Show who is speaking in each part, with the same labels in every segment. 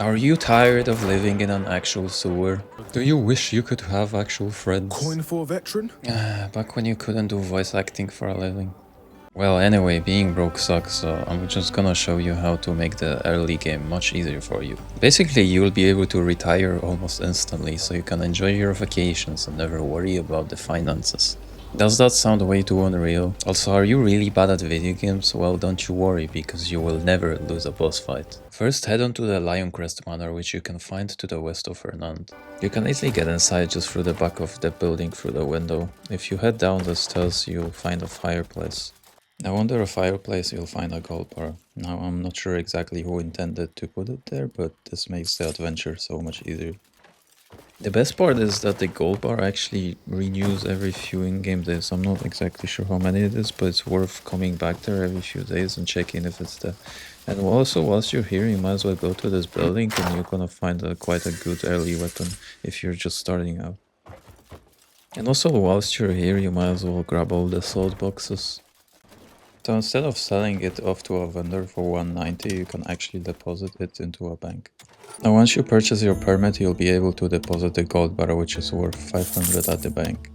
Speaker 1: Are you tired of living in an actual sewer? Do you wish you could have actual friends?
Speaker 2: Coin for a veteran?
Speaker 1: Back when you couldn't do voice acting for a living. Well, anyway, being broke sucks, so I'm just gonna show you how to make the early game much easier for you. Basically, you'll be able to retire almost instantly, so you can enjoy your vacations and never worry about the finances. Does that sound way too unreal? Also, are you really bad at video games? Well, don't you worry, because you will never lose a boss fight. First, head on to the Lioncrest Manor, which you can find to the west of Fernand. You can easily get inside just through the back of the building through the window. If you head down the stairs, you'll find a fireplace. Now under a fireplace you'll find a gold bar. Now I'm not sure exactly who intended to put it there, but this makes the adventure so much easier. The best part is that the gold bar actually renews every few in-game days. I'm not exactly sure how many it is, but it's worth coming back there every few days and checking if it's there. And also, whilst you're here, you might as well go to this building and you're gonna find quite a good early weapon if you're just starting out. And also, whilst you're here, you might as well grab all the salt boxes. So instead of selling it off to a vendor for 190, you can actually deposit it into a bank. Now once you purchase your permit, you'll be able to deposit the gold bar, which is worth 500 at the bank.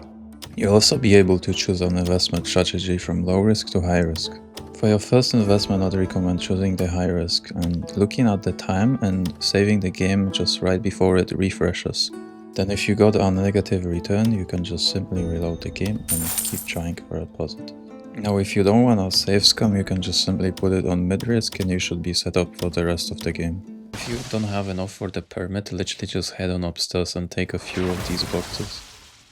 Speaker 1: You'll also be able to choose an investment strategy from low risk to high risk. For your first investment, I'd recommend choosing the high risk and looking at the time and saving the game just right before it refreshes. Then if you got a negative return, you can just simply reload the game and keep trying for a positive. Now if you don't want a save scam, you can just simply put it on mid-risk and you should be set up for the rest of the game. If you don't have enough for the permit, literally just head on upstairs and take a few of these boxes.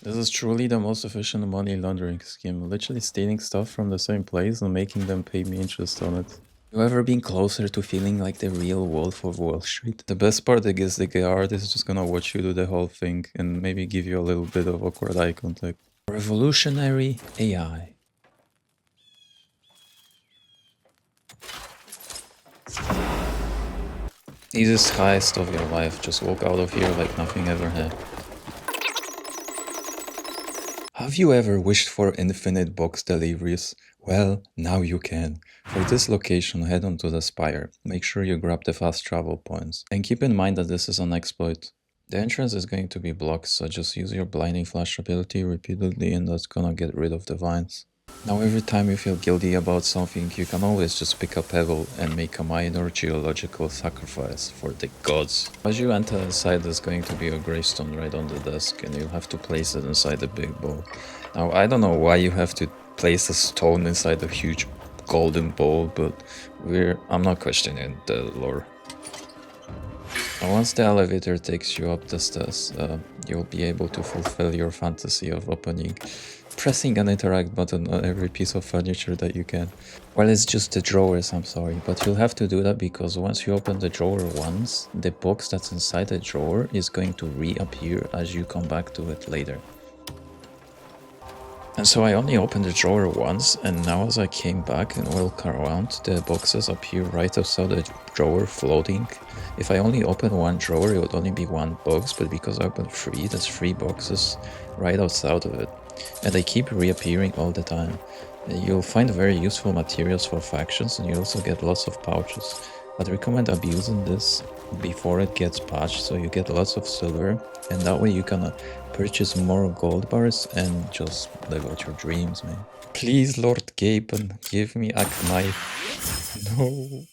Speaker 1: This is truly the most efficient money laundering scheme, literally stealing stuff from the same place and making them pay me interest on it. You ever been closer to feeling like the real Wolf of Wall Street? The best part is the guard is just gonna watch you do the whole thing and maybe give you a little bit of awkward eye contact. Revolutionary AI. Easiest heist of your life, just walk out of here like nothing ever happened. Have you ever wished for infinite box deliveries? Well, now you can. For this location, head on to the Spire. Make sure you grab the fast travel points. And keep in mind that this is an exploit. The entrance is going to be blocked, so just use your blinding flash ability repeatedly and that's gonna get rid of the vines. Now every time you feel guilty about something, you can always just pick a pebble and make a minor geological sacrifice for the gods. As you enter inside, there's going to be a gravestone right on the desk and you'll have to place it inside the big bowl. Now I don't know why you have to place a stone inside a huge golden bowl, but I'm not questioning the lore. Now once the elevator takes you up the stairs, you'll be able to fulfill your fantasy of pressing an interact button on every piece of furniture that you can. Well, it's just the drawers, I'm sorry, but you'll have to do that because once you open the drawer once, the box that's inside the drawer is going to reappear as you come back to it later. And so I only opened the drawer once, and now as I came back and walk around, the boxes appear right outside the drawer floating. If I only open one drawer, it would only be one box, but because I opened three, that's three boxes right outside of it. And they keep reappearing all the time. You'll find very useful materials for factions, and you also get lots of pouches. I'd recommend abusing this before it gets patched, so you get lots of silver, and that way you can purchase more gold bars and just live out your dreams, man. Please, Lord Gapen, give me a knife. No.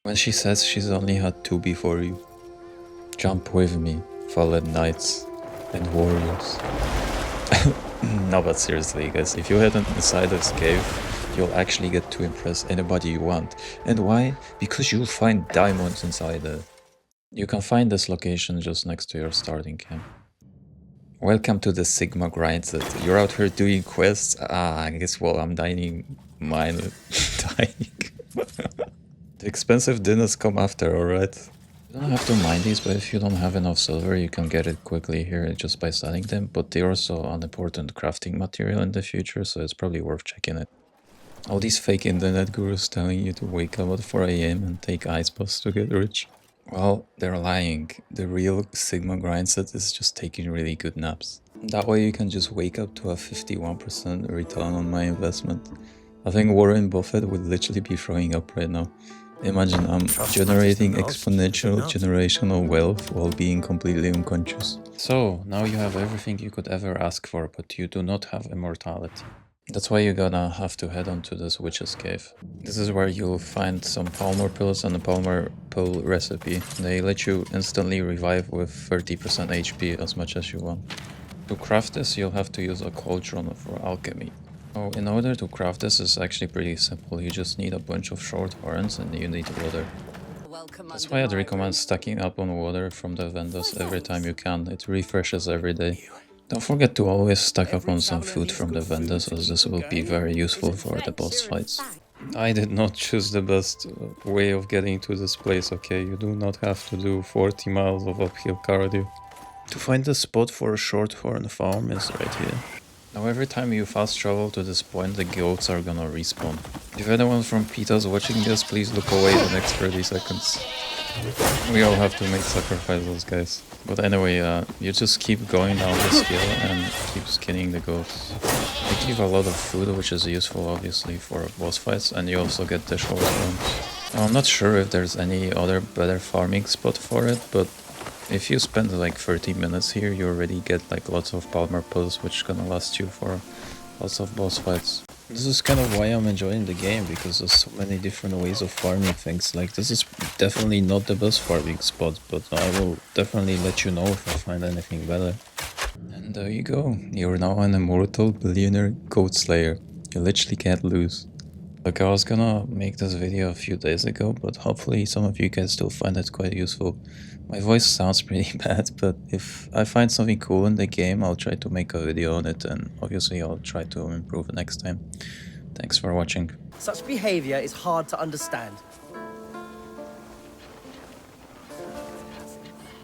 Speaker 1: When she says she's only had two before you, jump with me, fallen knights and warriors. No, but seriously, guys, if you head inside this cave, you'll actually get to impress anybody you want. And why? Because you'll find diamonds inside there. You can find this location just next to your starting camp. Welcome to the Sigma Grindset. You're out here doing quests? I guess, well, I'm dining mine. Dining. The expensive dinners come after, alright? You don't have to mine these, but if you don't have enough silver, you can get it quickly here just by selling them, but they're also an important crafting material in the future, so it's probably worth checking it. All these fake internet gurus telling you to wake up at 4 AM and take ice baths to get rich. Well, they're lying. The real Sigma Grindset is just taking really good naps. That way you can just wake up to a 51% return on my investment. I think Warren Buffett would literally be throwing up right now. Imagine I'm generating exponential generational wealth while being completely unconscious. So, now you have everything you could ever ask for, but you do not have immortality. That's why you're gonna have to head on to this witch's cave. This is where you'll find some Palmer pills and a Palmer pill recipe. They let you instantly revive with 30% HP as much as you want. To craft this, you'll have to use a cauldron for alchemy. So in order to craft this, it's actually pretty simple. You just need a bunch of short horns and you need water. That's why I'd recommend stacking up on water from the vendors every time you can. It refreshes every day. Don't forget to always stack up on some food from the vendors, as this will be very useful for the boss fights. I did not choose the best way of getting to this place, okay? You do not have to do 40 miles of uphill cardio. To find the spot for a Shorthorn farm is right here. Now every time you fast travel to this point, the goats are gonna respawn. If anyone from PETA's watching this, please look away the next 30 seconds. We all have to make sacrifices, guys. But anyway, you just keep going down this hill and keep skinning the goats. They give a lot of food, which is useful obviously for boss fights, and you also get the Shorthorn. I'm not sure if there's any other better farming spot for it, but if you spend like 30 minutes here, you already get like lots of Palmer pills, which gonna last you for lots of boss fights. This is kind of why I'm enjoying the game, because there's so many different ways of farming things. Like, this is definitely not the best farming spot, but I will definitely let you know if I find anything better. And there you go, you're now an immortal billionaire goat slayer. You literally can't lose. Look, I was gonna make this video a few days ago, but hopefully some of you guys still find it quite useful. My voice sounds pretty bad, but if I find something cool in the game, I'll try to make a video on it, and obviously I'll try to improve it next time. Thanks for watching.
Speaker 2: Such behavior is hard to understand.